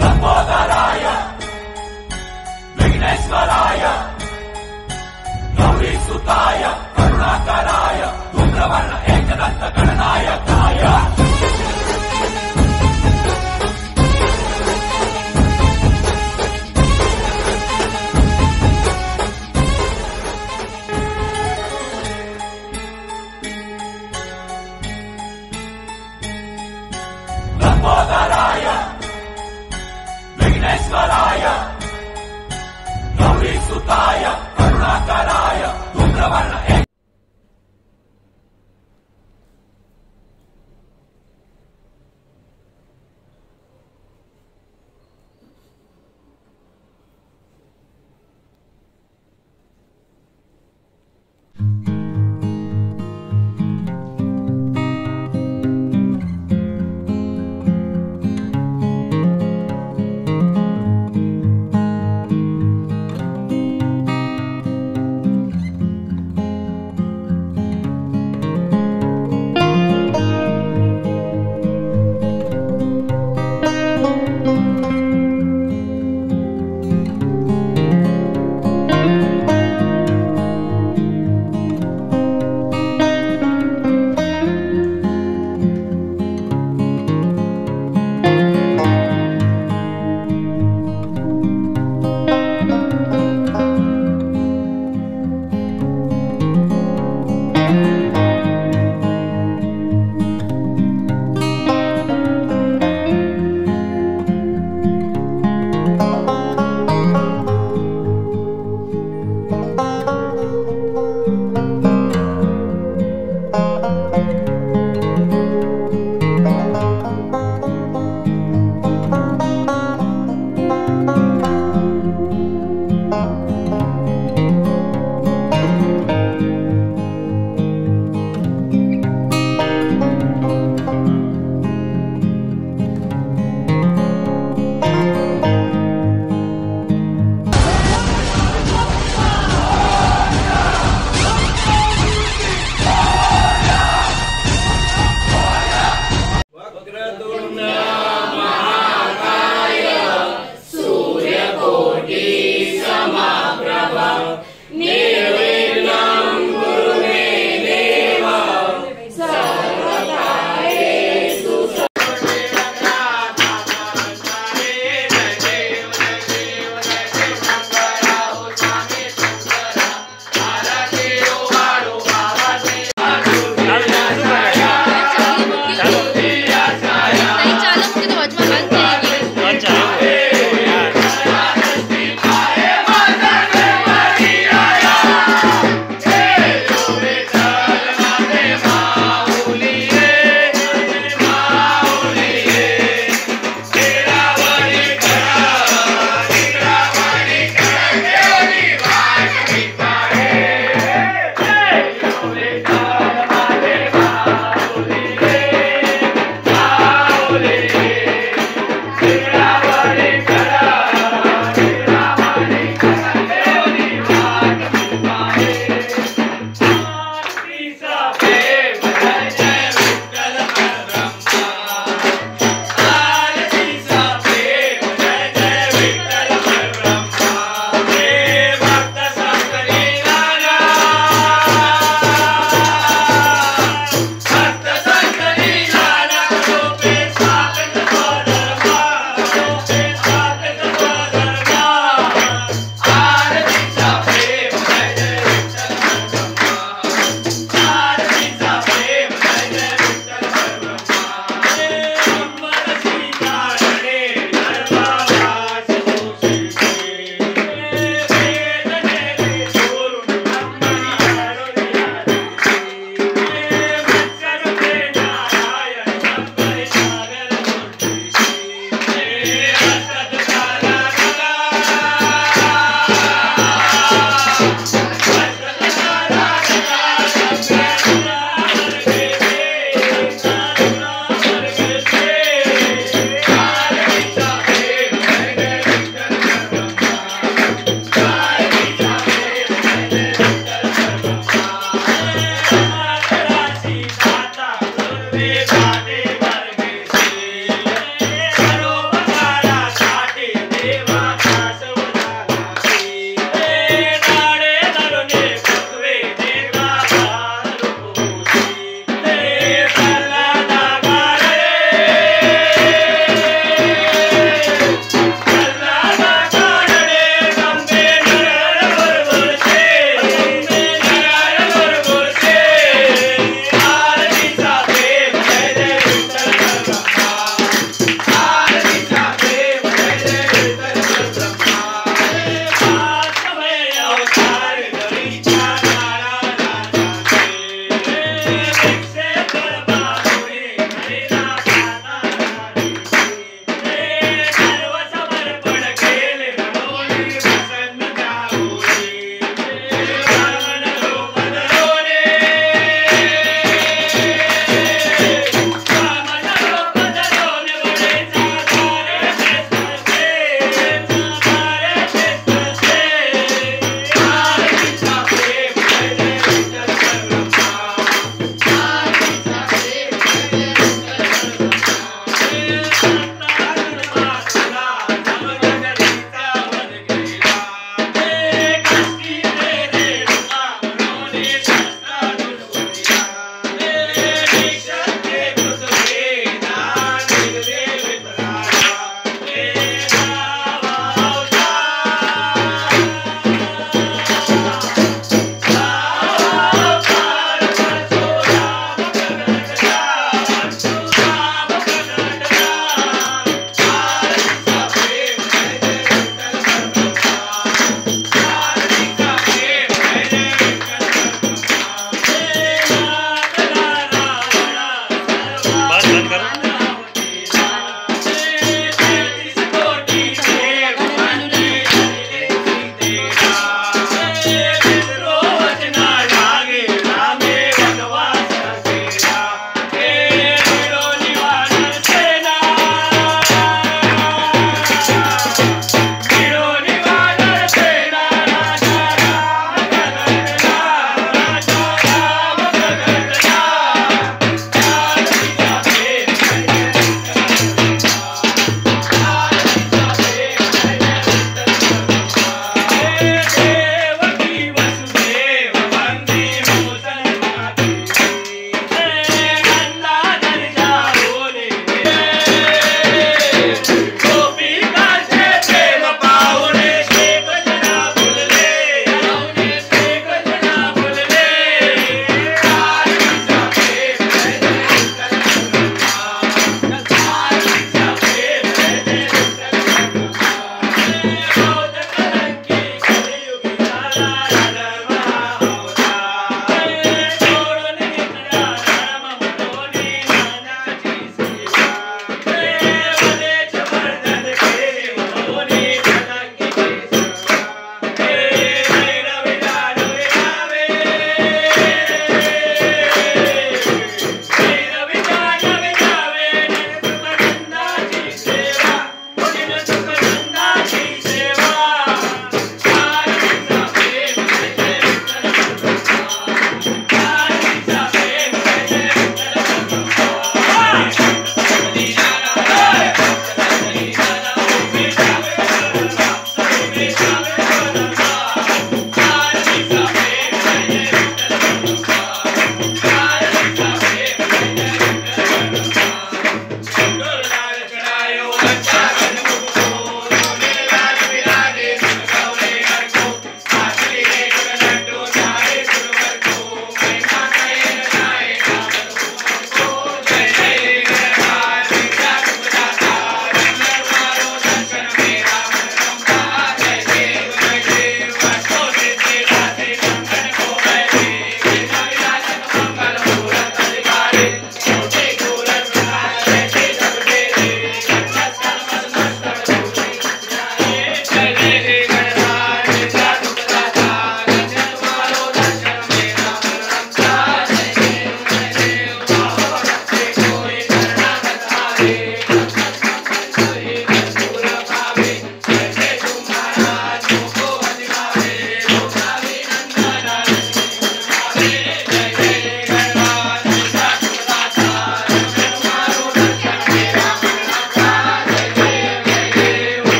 लंबोदराय विघ्नेश्वराय गौरीसुताय करुणाकराय धूम्रवर्ण एकदंत गणनायकाय लंबोदराय विघ्नेश्वराय गौरीसुताय करुणाकराय धूम्रवर्ण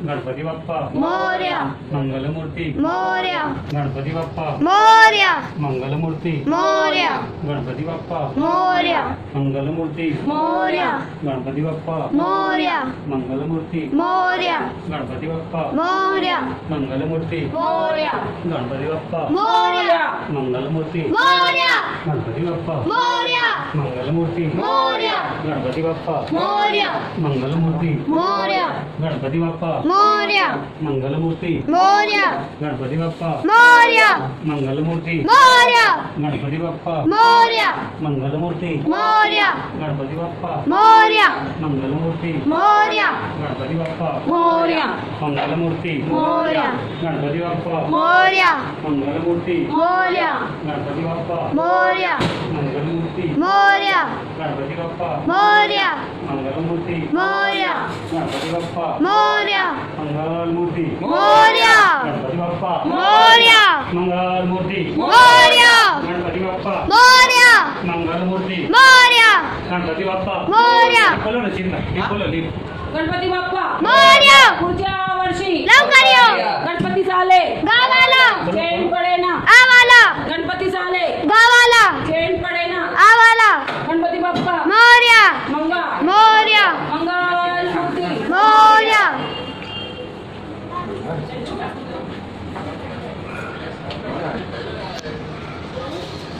गणपती बाप्पा मोरया मंगलमूर्ती मोरया गणपती बाप्पा मोरया मंगलमूर्ती मोरया गणपती बाप्पा मोरया मंगलमूर्ती मोरया गणपती बाप्पा मोरया मंगलमूर्ती मोरया गणपती बाप्पा मोरया मंगलमूर्ती मोरया गणपती बाप्पा मोरया मंगलमूर्ती मोरया गणपती बाप्पा मोरया मंगलमूर्ती मोरया गणपती बाप्पा मोरया मंगलमूर्ती मोरया गणपती बाप्पा मोरया मंगलमूर्ती मोरया गणपती बाप्पा मोरया मंगलमूर्ती मोरया गणपती बाप्पा मोरया मंगलमूर्ती मोरया गणपती बाप्पा मोरया मंगलमूर्ती मोरया गणपती बाप्पा मोरया मंगलमूर्ती मोरया गणपती बाप्पा मोरया मंगलमूर्ती मोरया गणपती बाप्पा मोरया मंगलमूर्ती मोरया गणपती बाप्पा मोरया मंगलमूर्ती मोरया गणपती बाप्पा मोरया मंगलमूर्ती मोरया गणपती बाप्पा मोरया मंगलमूर्ती मोरया गणपती बाप्पा मोरया मंगलमूर्ती मोरया गणपती बाप्पा मोरया बोलो ना चिन्ह हे बोलो लिह गणपती बाप्पा मोरया पुढच्या वर्षी लवकर ये गणपती झाले गावाला चेन पडे ना आवाला गणपती झाले गावाला चेन पडे ना आवाला गणपती बाप्पा मोरया मंगा मोरया मंगल मूर्ती मोरया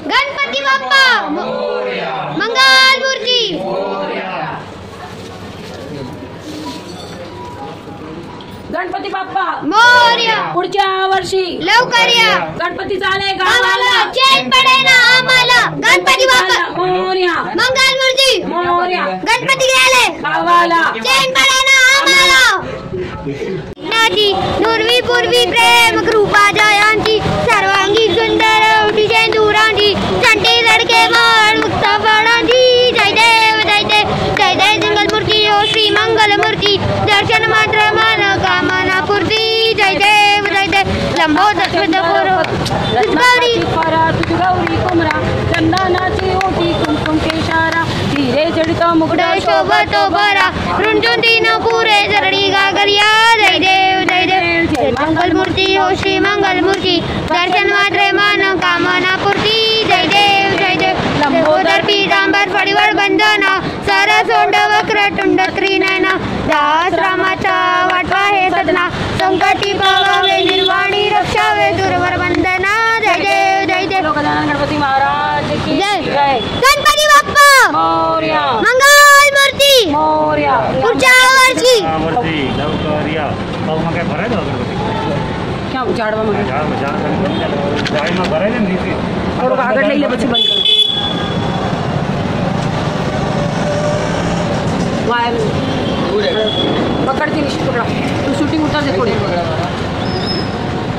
गणपती बाप्पा मंगल मूर्ती गणपती बाप्पा मोरया पुढच्या वर्षी लवकर या गणपती झाले गावाला गावाला चैन पडे ना आम्हाला गणपती बाप्पा मोरया मंगल मूर्ती मोरया गणपती गेले गावाला चैन पडे ना आम्हाला नाची नुरवी पूर्वी प्रेम कृपा जयांची सर्वांगी सुंदर उठी शेंदुरांची चंटे लडके माळ मुक्त फळांची जय देव जय देव जय जय जंगल मूर्ती ओ श्री मंगल मूर्ती दर्शन मात्र मन कामना पूर्ती जय देव जय देव लंबोदर गौरी गौरी कुमरा चंदनाची ओटी कुमकुम केशारा हिरे जडित मुकुट शोभतो बरा रुंजून तीन पुरे जरडी गागरिया जय देव जय देव जय मंगल मूर्ती हो श्री मंगल मूर्ती दर्शन मात्रे मन कामना पूर्ती जय देव जय देव लंबोदर पीतांबर फळीवर बंधन सर सोंड वक्र टुंड त्रिनयना दास रामाचा वाटवा हे सदना संकटी पावावे निर्वाणी रक्षावे दुर्वर वंदना जय देव जय देव गणपती महाराज की जय जय गणपती बाप्पा मोरया मंगल मूर्ती मोरया पुढच्या वर्षी लवकर या पाहू मग काय भरायचं गणपती क्या उजाड़वा मग जाळी मग भरायचं ना नीचे थोडं आगड लई बच्चे बंद कर वायर पकड़ती निश्चित पकड़ा तू शूटिंग उतर दे थोड़ी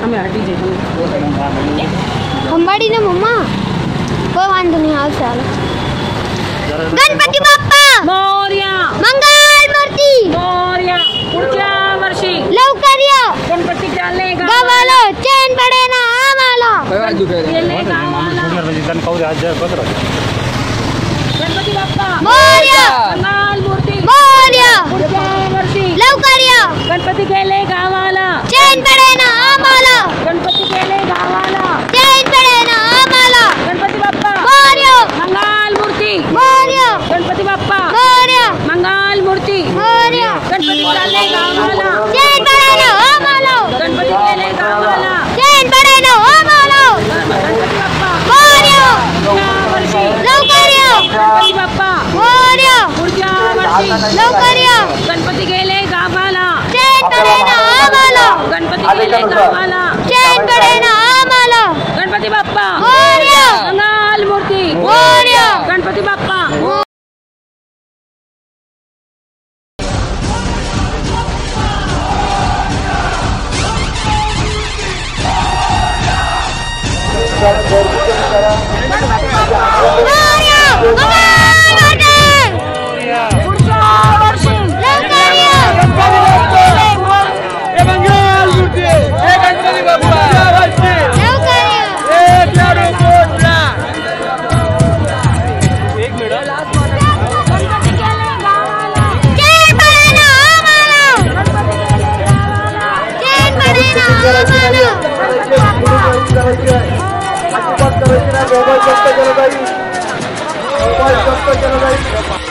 हमें हटी जाए खंबाड़ी ने मम्मा कोई वांधो नहीं हाल चाल गणपती बाप्पा मोरया मंगल मूर्ती मोरया पुढच्या वर्षी लवकर या गणपती झाले गावाला चैन पडे ना आम्हाला गेले गावाला गणपती बाप्पा मोरया मंगल मूर्ती मोरया पुढच्या वर्षी लवकर या गणपती गेले गावाला चैन पडे ना आम्हाला गणपती गेले गावाला चैन पडे ना आम्हाला गणपती बाप्पा मोरया मंगल मूर्ती मोरया गणपती बाप्पा मोरया मंगल मूर्ती मोरया गणपती चालले गावाला चैन पडे ना आम्हाला गणपती गेले गावाला चैन पडे ना आम्हाला गणपती बाप्पा मोरया पुढच्या वर्षी लवकर या गणपती बाप्पा मोरया पुढच्या वर्षी लवकर या गणपती गेले गावाला चैन पडे ना आम्हाला गणपती गेले गावाला चैन पडे ना आम्हाला गणपती बाप्पा मोरया मंगल मूर्ती मोरया गणपती बाप्पा मोरया पुढच्या वर्षी लवकर या लवकर या गणपती गेले गावाला चैन पडे ना आम्हाला गणपती गेले गावाला अजिबात करायची नाही. मोबाईल जप्त केला जाईल.